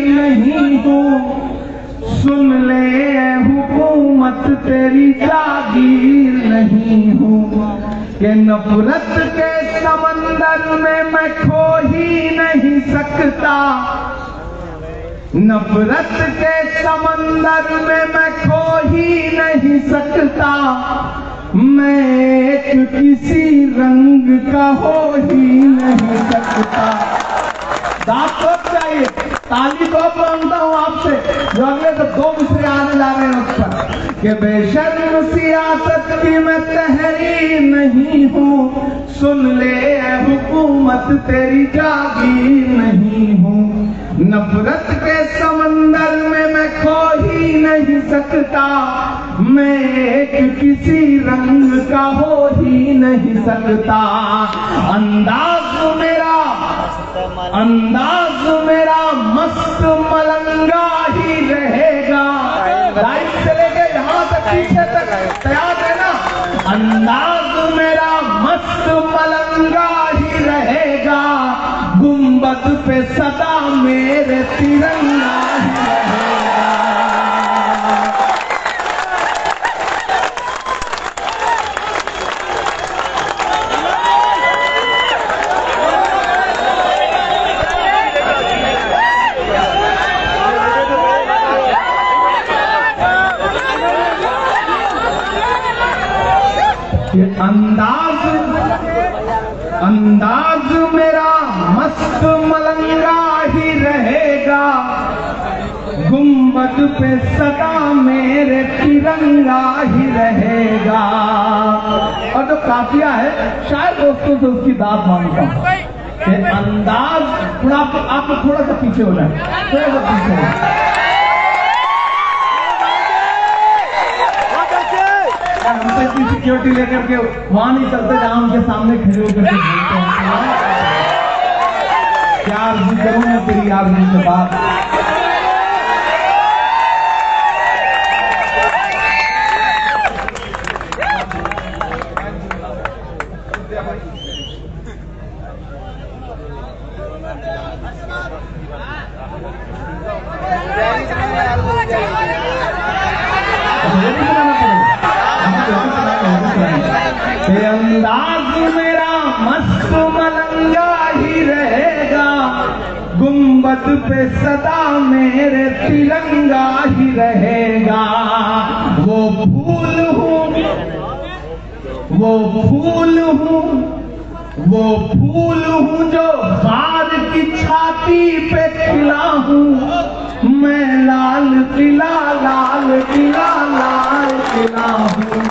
नहीं हूँ, सुन ले हुकूमत तेरी जागीर नहीं हूँ, कि नफरत के समंदर में मैं खो ही नहीं सकता, नफरत के समंदर में मैं खो ही नहीं सकता, मैं एक किसी रंग का हो ही नहीं सकता। दाद तो चाहिए, ताली तो मांगता हूँ आपसे, जो अगले तो दो मिसरे आने जा रहे हैं उस पर, कि बेशर्म सियासत की मैं तहरीर नहीं हूँ, सुन ले हुकूमत तेरी जागीर नहीं हूँ, नफरत के समंदर में मैं खो ही नहीं सकता, मैं एक किसी रंग का हो ही नहीं सकता। अंदाज मेरा मस्त मलंगा ही रहेगा, राइट से लेके यहाँ तक पीछे तक तैयार है ना। अंदाज मेरा मस्त मलंगा ही रहेगा, गुंबद पे सदा मेरे तिरंगा ही रहेगा। अंदाज मेरा मस्त मलंगा ही रहेगा, गुंबद पे सदा मेरे तिरंगा ही रहेगा। और जो काफिया है शायद दोस्तों से उसकी दाद मांगता हूँ कि अंदाज थोड़ा आप थोड़ा सा पीछे हो जाए, थोड़ा सा पीछे हो जाए। हमसे इतनी सिक्योरिटी लेकर के वहां नहीं चलते जहां उनके सामने खड़े होकर के बोलते हैं क्या अर्जी करूं मैं तेरी आदमी से बात। अंदाज मेरा मस्त मलंगा ही रहेगा, गुंबद पे सदा मेरे तिरंगा ही रहेगा। वो फूल हूँ, वो फूल हूँ, वो फूल हूँ जो खार की छाती पे खिला हूँ, मैं लाल किला लाल किला लाल किला हूँ,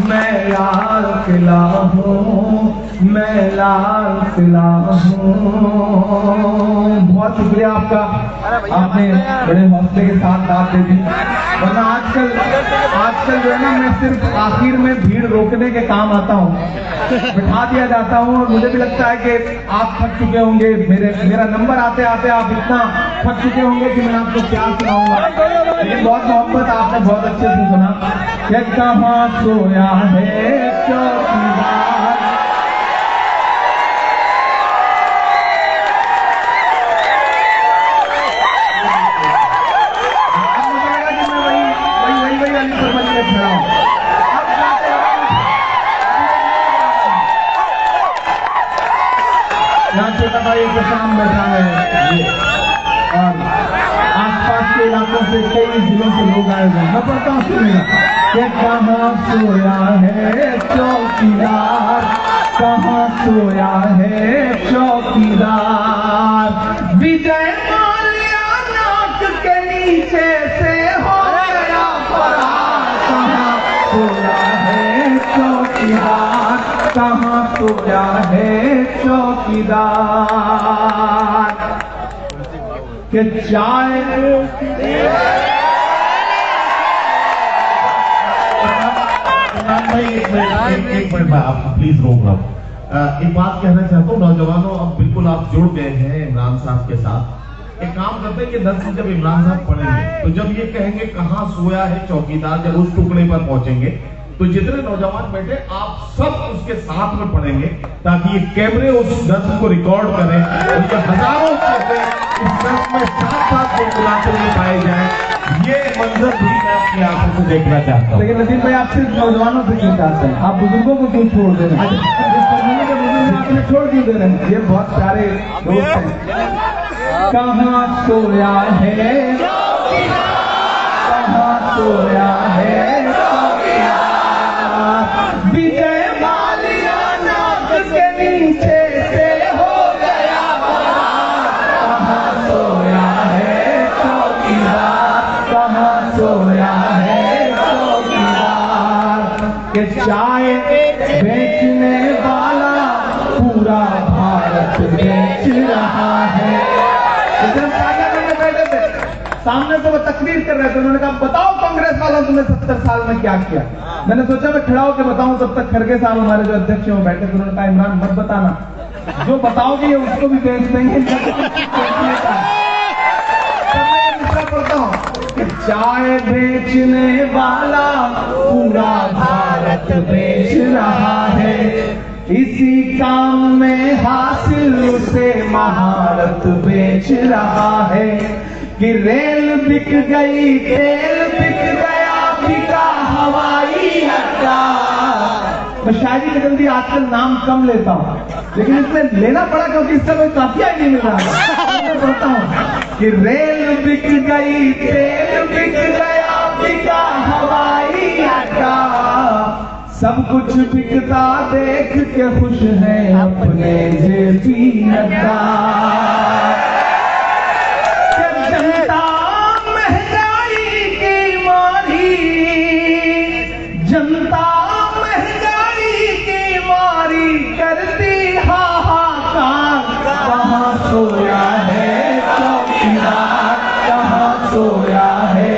मैं लाल किला हूँ, मैं लाल किला हूँ। बहुत शुक्रिया आपका, आपने बड़े हौसले के साथ बात दे दी। वरना आजकल जो है ना, मैं सिर्फ आखिर में भीड़ रोकने के काम आता हूँ, बिठा दिया जाता हूँ। और मुझे भी लगता है कि आप थक चुके होंगे, मेरा नंबर आते आते आप इतना थक चुके होंगे कि मैं आपको क्या सुनाऊंगा। लेकिन बहुत मोहब्बत आपने बहुत अच्छे से सुना कि कहाँ सोया है चौकीदार। यहाँ छोटा भाई एक शाम बैठा है और आसपास के इलाकों से कई जिलों से लोग आए हुए हैं। मैं पढ़ता हूँ, सुनिएगा कि कहाँ सोया है चौकीदार, कहाँ सोया है चौकीदार, विजय माल्या नाक के नीचे से हो गया फरार, कहाँ सोया है चौकीदार, कहाँ सोया है चौकीदार। के चाय एक मिनट मैं आपको प्लीज रोक रहा हूँ। एक बात कहना चाहता हूँ नौजवानों, अब बिल्कुल आप जुड़ गए हैं इमरान साहब के साथ। एक काम करते हैं कि दरअसल जब इमरान साहब पढ़ेंगे तो जब ये कहेंगे कहाँ सोया है चौकीदार, जब उस टुकड़े पर पहुंचेंगे तो जितने नौजवान बैठे आप सब उसके साथ में पढ़ेंगे ताकि ये कैमरे उस दर्द को रिकॉर्ड करें। उनके हजारों इस दर्द में साथ साथ मिलाते हुए पाए जाए, ये मंजर भी मैं अपनी आंखों से देखना चाहता हूँ। लेकिन नसीम भाई, आप सिर्फ नौजवानों से क्यों चाहते हैं? आप बुजुर्गों को क्यों छोड़ दे रहे हैं? इस फरमाने के बुजुर्ग आपने छोड़ क्यों दे रहे हैं? ये बहुत प्यारे दोस्त हैं। कहाँ सोया है, कहाँ सोया है विजय माल्या, नाक के नीचे से हो गया बहार। कहाँ सोया है चौकीदार, कहाँ सोया है चौकीदार, के चाय बेचने वाला पूरा भारत बेच रहा है। बैठे थे, सामने से वो तकरीर कर रहे थे, उन्होंने कहा बताओ कांग्रेस वालों तुमने 70 साल में क्या किया। मैंने सोचा मैं खड़ा होकर बताऊं, तब तक खड़गे साहब हमारे जो अध्यक्ष हैं वो बैठे थे, उन्होंने कहा इमरान मत बताना, जो बताओगे उसको भी बेच देंगे। पढ़ता हूँ, चाय बेचने वाला पूरा भारत बेच रहा है, इसी काम में हासिल उसे महारत बेच रहा है, कि रेल बिक गई, तेल बिक गया, बिका हवाई अड्डा। मैं शायरी में जल्दी आजकल नाम कम लेता हूँ, लेकिन इसमें लेना पड़ा क्योंकि इससे कोई काफिया नहीं मिल रहा। मैं पढ़ता हूँ कि रेल बिक गई, तेल बिक गया, बिका हवाई अड्डा, सब कुछ बिकता देख के खुश है अपने जेपी नड्डा। जनता महंगाई की मारी, जनता महंगाई की मारी करती हाहाकार। कहाँ सोया है चौकीदार, कहाँ सोया है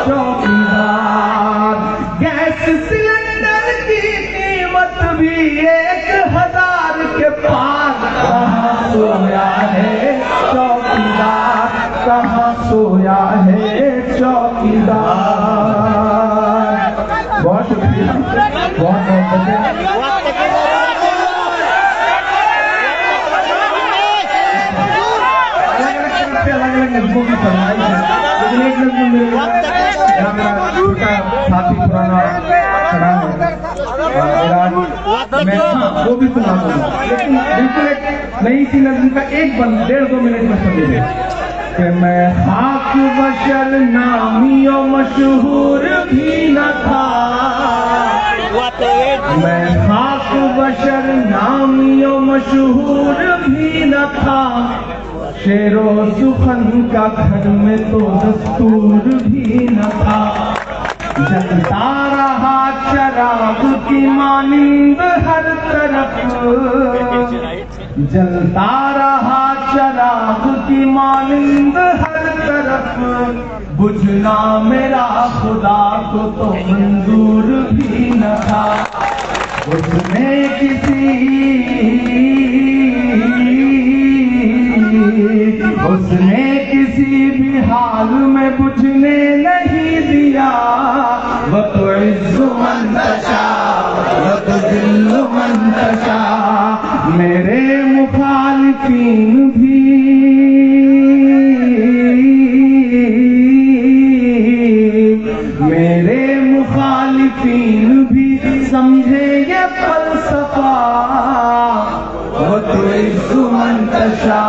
चौकीदार, गैस सिलेंडर की कीमत भी 1000 के पार। कहाँ सोया है चौकीदार, कहाँ सोया है चौकीदार। बहुत शुक्रिया, बहुत अलग-अलग नजमों की फरमाइश है, लेकिन एक नजम मेरा छोटा साथी पुराना खड़ा है, मैं वो भी सुना दूंगा, लेकिन बिल्कुल एक नई सी नजम का एक बंद 1.5-2 मिनट में समझिए कि मैं खाक बशर नामियों मशहूर भी न था, मैं खाक बशर नामियों मशहूर भी न था, शेरो सुखन का घर में तो दस्तूर भी न था, जलता रहा चराग की मानिंद हर तरफ, जलता रहा चराग की मानिंद हर तरफ, बुझना मेरा खुदा को तो मंजूर भी न था, उसने किसी भी हाल में बुझने नहीं दिया, वो तो इज्जो मंतशा, वो तो दिल्लो मंतशा, मेरे मुखालिफीन भी समझे ये फलसफा, वो तो इज्जो मंतशा,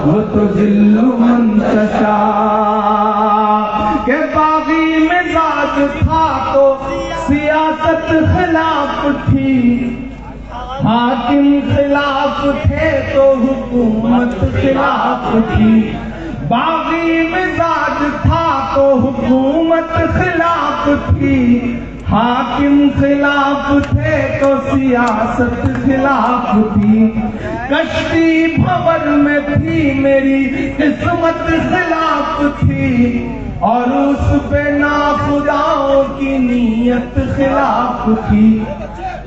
वो तो दिल्लो मंतशा, के बागी मिजाज था तो सियासत खिलाफ थी, हाकिम खिलाफ थे तो हुकूमत खिलाफ थी, बागी मिजाज था तो हुकूमत खिलाफ थी, हाकिम खिलाफ थे तो सियासत खिलाफ थी, कश्ती भंवर में थी मेरी किस्मत खिलाफ थी, और उस पे नाखुदाओं की नीयत खिलाफ थी,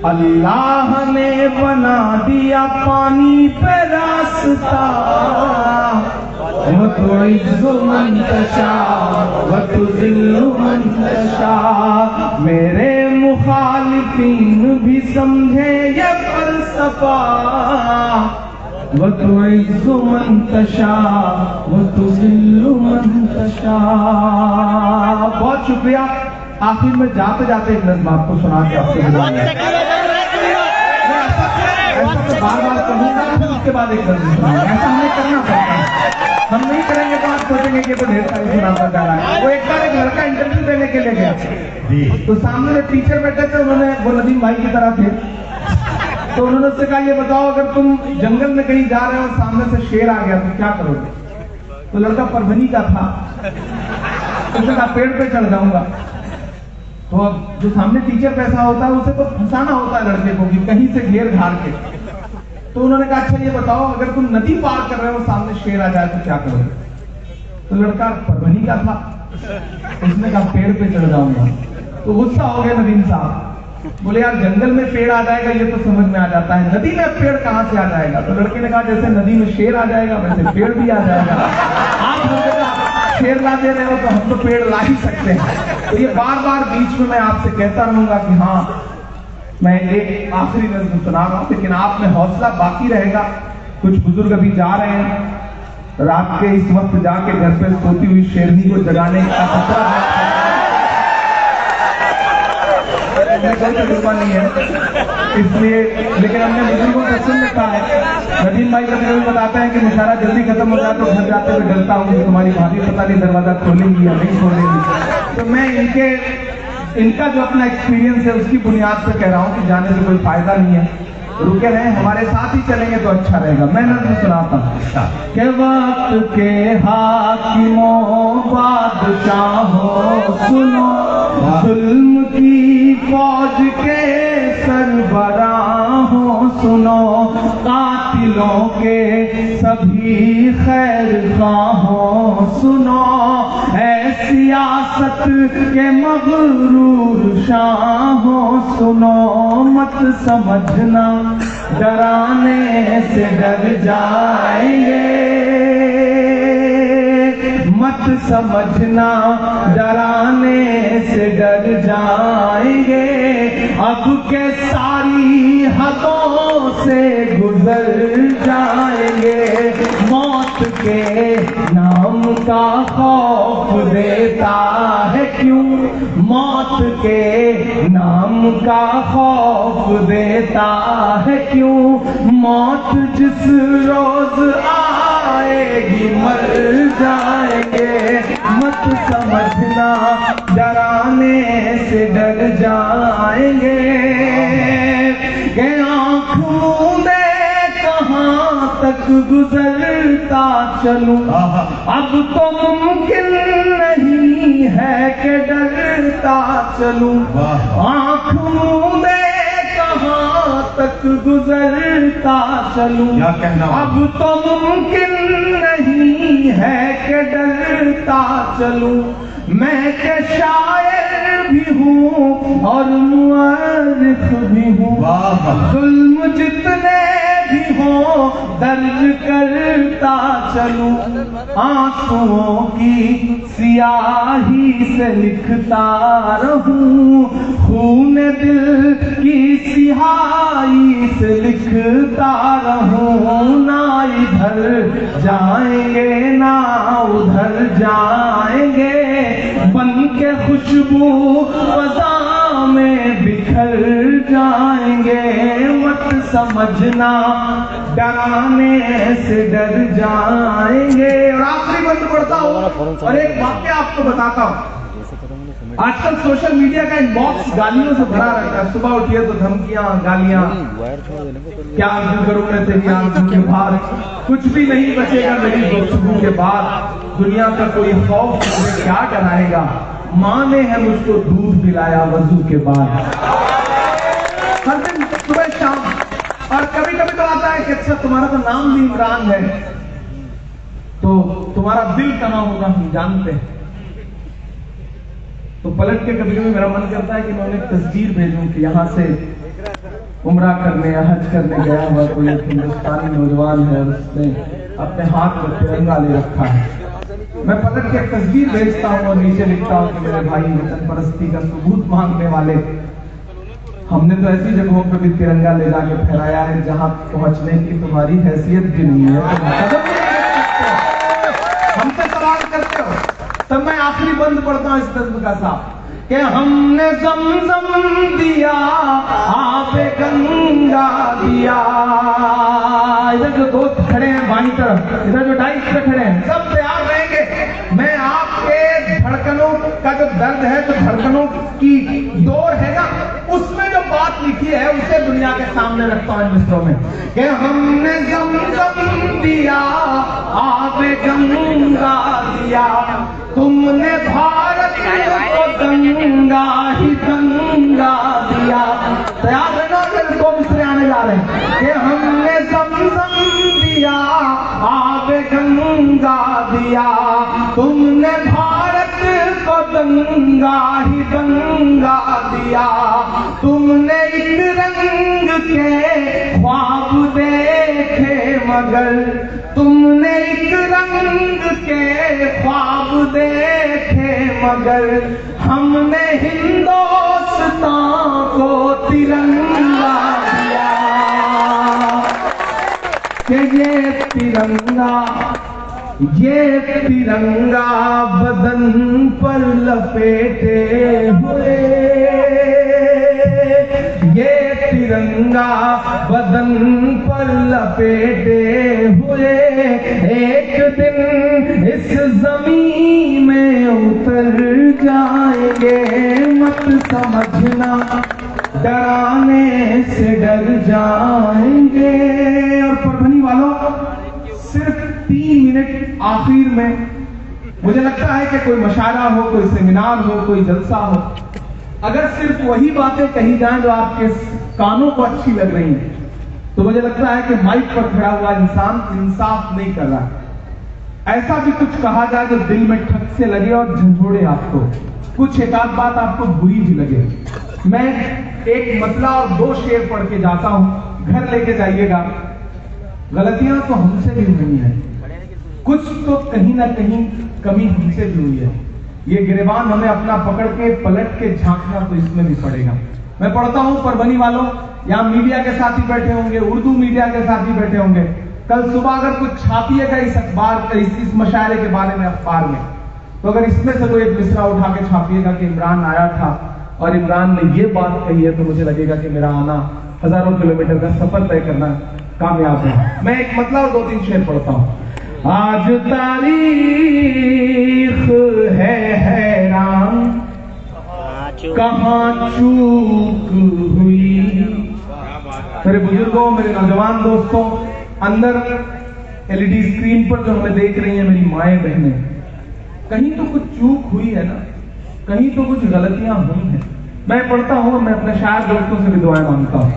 अल्लाह ने बना दिया पानी पे रास्ता, वो तो इज्जो मंतशा, वो तो दिल्लो मंतशा, मेरे मुखालिफीन भी समझे ये फलसफा, वो तो इज्जो मंतशा, वो तो दिल्लो मंतशा। शशा। बहुत शुक्रिया। आखिर में जाते जाते एक नज़्म आपको सुना के आपसे ऐसा तो बार बार कहूँगा, फिर उसके बाद एक नज़्म सुनाऊंगा। ऐसा हमें करना पड़ता है, हम नहीं करेंगे तो आप सोचेंगे कि तो ढेर सारी सुनाता जा रहा है। वो एक बार एक लड़का इंटरव्यू देने के लिए गया, तो सामने जो टीचर बैठे थे उन्होंने, वो नदीम भाई की तरह थे, तो उन्होंने उससे कहा ये बताओ अगर तुम जंगल में कहीं जा रहे हो और सामने से शेर आ गया तो क्या करोगे? तो लड़का परभनी का था, उसने कहा पेड़ पे चढ़ जाऊंगा। तो अब जो सामने टीचर पैसा होता है उसे तो फंसाना होता है लड़के को कि कहीं से घेर घार के। तो उन्होंने कहा अच्छा ये बताओ अगर तुम नदी पार कर रहे हो सामने शेर आ जाए तो क्या करोगे? तो लड़का परभनी का था, उसने कहा पेड़ पे चढ़ जाऊंगा। तो गुस्सा हो गया नदीम साहब, बोले यार जंगल में पेड़ आ जाएगा ये तो समझ में आ जाता है, नदी में पेड़ कहां से आ जाएगा? तो लड़के ने कहा जैसे नदी में शेर आ जाएगा वैसे पेड़ भी आ जाएगा। आप शेर ला दे रहे हो तो हम तो पेड़ ला ही सकते हैं। तो ये बार बार बीच में मैं आपसे कहता रहूंगा कि हाँ मैं एक आखिरी नज़्म सुना रहा हूं, लेकिन आप में हौसला बाकी रहेगा। कुछ बुजुर्ग अभी जा रहे हैं, रात के इस वक्त जाके घर पे सोती हुई शेरनी को जगाने का खतरा है, कोई तजुर्बा नहीं है इसलिए, लेकिन हमने बुजुर्गों को सुन रखा है। नदीम भाई कभी कभी बताते हैं कि मुशायरा जल्दी खत्म हो जाए तो घर जाते हुए डरता हूँ कि तुम्हारी भाभी पता नहीं दरवाजा खोलेंगी या नहीं खोलेंगी। तो मैं इनका जो अपना एक्सपीरियंस है उसकी बुनियाद पे कह रहा हूँ कि जाने से कोई फायदा नहीं है, रुके रहें, हमारे साथ ही चलेंगे तो अच्छा रहेगा। मैं नज़्म सुनाता हूँ कि वक्त के हाकिमों बादशाहों सुनो, जुल्म की फौज के सरबराहों सुनो, कातिलों के सभी खैर खाहों सुनो, ऐ सियासत के मगरूर शाहों सुनो, मत समझना डराने से डर जाएंगे, मत समझना डराने से डर जाएंगे, अब के सारी हदों से गुजर जाएंगे, मौत के नाम का खौफ देता है क्यों, मौत के नाम का खौफ देता है क्यों, मौत जिस रोज आएगी मर जाएंगे, मत समझना डराने से डर जाएंगे, कि आँख मूंदे कहाँ तक गुजरता चलूं, अब तो मुमकिन नहीं है कि डरता चलूं, आँख मूंदे कहाँ तक गुजरता चलूं, अब तो मुमकिन नहीं है कि डरता चलूं, मैं के शायर भी हूँ और मुअर्रिख भी हूँ, जुल्म जितने भी हो दर्ज करता चलूं, आंसुओं की सियाही से लिखता रहूं, खून दिल की सियाही से लिखता रहूं, ना इधर जाएंगे ना उधर जाएंगे, बन के खुशबू फज़ा में बिखर जाएंगे, मत समझना डराने से डर जाएंगे। और आखिरी बंद पढ़ता हूँ और एक वाक्य आपको बताता हूँ। आजकल सोशल मीडिया का इनबॉक्स गालियों से भरा रहता है, सुबह उठिए तो धमकियां गालियां, क्या आंसू करूंगा तेरी आंसू के बाद, कुछ भी नहीं बचेगा मेरी गुफ्तगू के बाद, दुनिया का कोई खौफ मुझे क्या डराएगा, माँ ने है मुझको दूध पिलाया वजू के बाद, हर दिन सुबह शाम। और कभी कभी तो आता है कि अच्छा तुम्हारा तो नाम भी इमरान है तो तुम्हारा दिल कहाँ होगा हम जानते हैं, तो पलट के कभी कभी मेरा मन करता है कि मैं उन्हें तस्वीर भेजूं कि यहाँ से उम्रा करने या हज करने गया हुआ कोई हिंदुस्तानी नौजवान है, उसने अपने हाथ में तिरंगा ले रखा है, मैं पलट के तस्वीर भेजता हूँ और नीचे लिखता हूँ कि मेरे भाई वतन परस्ती का सबूत मांगने वाले, हमने तो ऐसी जगहों पे भी तिरंगा ले जाके फहराया है जहां पहुंचने की तुम्हारी हैसियत भी नहीं है, हमसे सवाल करते हो। तब मैं आखिरी बंद पढ़ता हूं इस नज्म का साहब कि हमने ज़मज़म दिया, आबे गंगा दिया। इधर जो दोस्त खड़े हैं बाईं तरफ, इधर जो डाइस पे खड़े हैं, सब तैयार रहेंगे। मैं आपके धड़कनों का जो दर्द है, जो धड़कनों की दौर है ना, उसमें जो बात लिखी है उसे दुनिया के सामने रखता हूं मित्रों में कि हमने ज़मज़म दिया, आबे गंगा दिया, तुमने भारत को गंगा ही गंगा दिया। तैयार रहना, फिर दो मिसरे आने जा रहे हैं कि हमने ज़मज़म दिया, आबे गंगा दिया, तुमने भारत को गंगा ही गंगा दिया, तुमने एक रंग के ख्वाब देखे मगर, तुमने एक रंग के ख्वाब देखे मगर, हमने हिंदुस्तान को तिरंगा दिया कि ये तिरंगा बदन पर लपेटे हुए, ये तिरंगा बदन पर लपेटे हुए, एक दिन इस जमीन में उतर जाएंगे, मत समझना डराने से डर जाएंगे। और परभनी वालों, सिर्फ 3 मिनट आखिर में, मुझे लगता है कि कोई मशारा हो, कोई सेमिनार हो, कोई जलसा हो, अगर सिर्फ वही बातें कही जाएं जो आपके कानों को अच्छी लग रही हैं, तो मुझे लगता है कि माइक पर खड़ा हुआ इंसान इंसाफ नहीं कर रहा। ऐसा भी कुछ कहा जाए जो दिल में ठक से लगे और झंझोड़े आपको, कुछ एक आध बात आपको बुरी भी लगे। मैं एक मतला और 2 शेर पढ़ के जाता हूं, घर लेके जाइएगा। गलतियां तो हमसे भी हुई है, कुछ तो कहीं ना कहीं कमी हमसे भी हुई है। ये गिरेबान हमें अपना पकड़ के पलट के झांकना तो इसमें भी पड़ेगा। मैं पढ़ता हूं परभनी वालों, यहाँ मीडिया के साथी बैठे होंगे, उर्दू मीडिया के साथी बैठे होंगे। कल सुबह अगर कुछ छापिएगा इस अखबार, इस मशायरे के बारे में अखबार में, तो अगर इसमें से कोई एक मिसरा उठा के छापिएगा कि इमरान आया था और इमरान ने ये बात कही है, तो मुझे लगेगा कि मेरा आना हजारों किलोमीटर का सफर तय करना कामयाब है। मैं एक मतलब और 2-3 शेर पढ़ता हूं। आज तारीख है हैरान, कहां चूक हुई। मेरे बुजुर्गों, मेरे नौजवान दोस्तों, अंदर एलईडी स्क्रीन पर जो हमें देख रही हैं मेरी माएं बहनें, कहीं तो कुछ चूक हुई है ना, कहीं तो कुछ गलतियां हुई हैं। मैं पढ़ता हूं, मैं अपने शायर दोस्तों से भी दुआएं मांगता हूं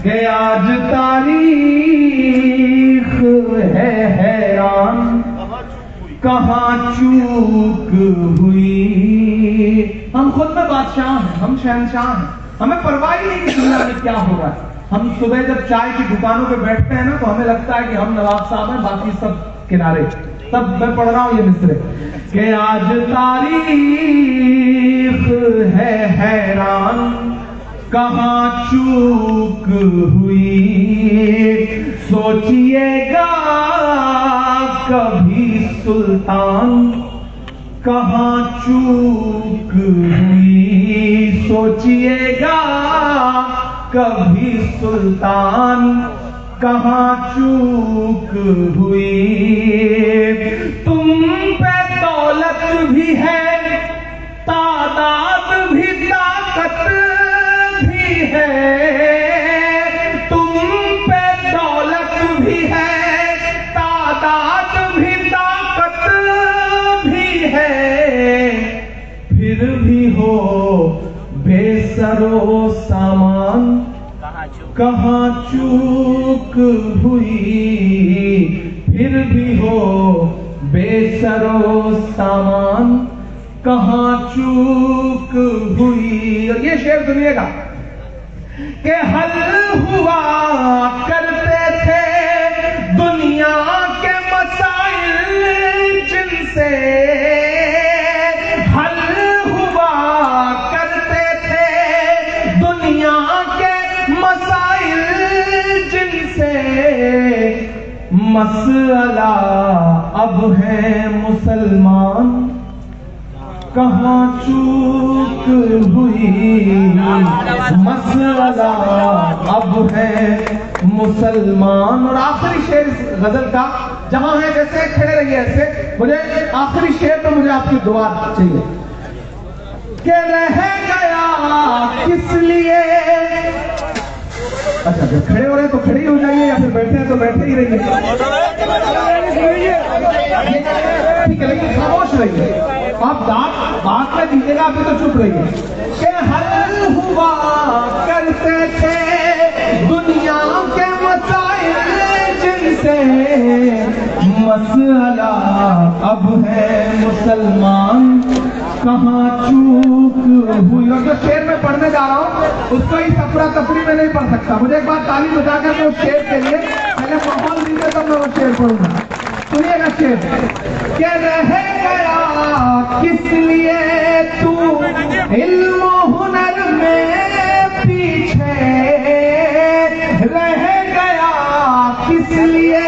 कि आज तारीख है हैरान, कहां चूक हुई। हम खुद में बादशाह हैं, हम शहंशाह हैं, हमें परवाह ही नहीं कि दुनिया में क्या हो रहा है। हम सुबह जब चाय की दुकानों पे बैठते हैं ना, तो हमें लगता है कि हम नवाब साहब हैं, बाकी सब किनारे। तब मैं पढ़ रहा हूं ये मिसरे कि आज तारीख है हैरान, कहां चूक हुई। सोचिएगा कभी सुल्तान, कहां चूक हुई। सोचिएगा कभी सुल्तान, कहां चूक हुई। तुम पे दौलत भी है, तादाद भी, ताकत भी है। तुम पे दौलत भी है, तादाद भी, ताकत भी है। फिर भी हो बेसरो सामान, कहां चूक हुई। फिर भी हो बेसरो सामान, कहां चूक हुई। और ये शेर सुनिएगा कि हल हुआ करते थे दुनिया के मसाइल जिनसे, हल हुआ करते थे दुनिया के मसाइल जिनसे। मसला अब है मुसलमान, कहाँ चूक हुई, मसला अब है मुसलमान। और आखिरी शेर इस गजल का, जहां है जैसे खड़े रहिए ऐसे, मुझे आखिरी शेर तो मुझे आपकी दुआ चाहिए कि रह गया किस लिए। अच्छा, जब खड़े हो रहे हैं तो खड़े ही हो जाइए, या फिर बैठे हैं तो बैठे ही रहिए, ठीक है, लेकिन खामोश रहिए। आप बात में दीजिएगा, अभी तो चुप रहिए। कि हल हुआ करते थे दुनिया के मसाइल जिनसे, मसला अब है मुसलमान कहाँ चूक हुई। और जो शेर में पढ़ने जा रहा हूँ उसको ही सफरा तफरी में नहीं पढ़ सकता। मुझे एक बार ताली बजा कर मैं उस शेर के लिए पहले माहौल दीजिए तब मैं वो शेर पढ़ूंगा। सुनिएगा शेर, क्या रह गया किस लिए तू इल्म हुनर में पीछे, रह गया किस लिए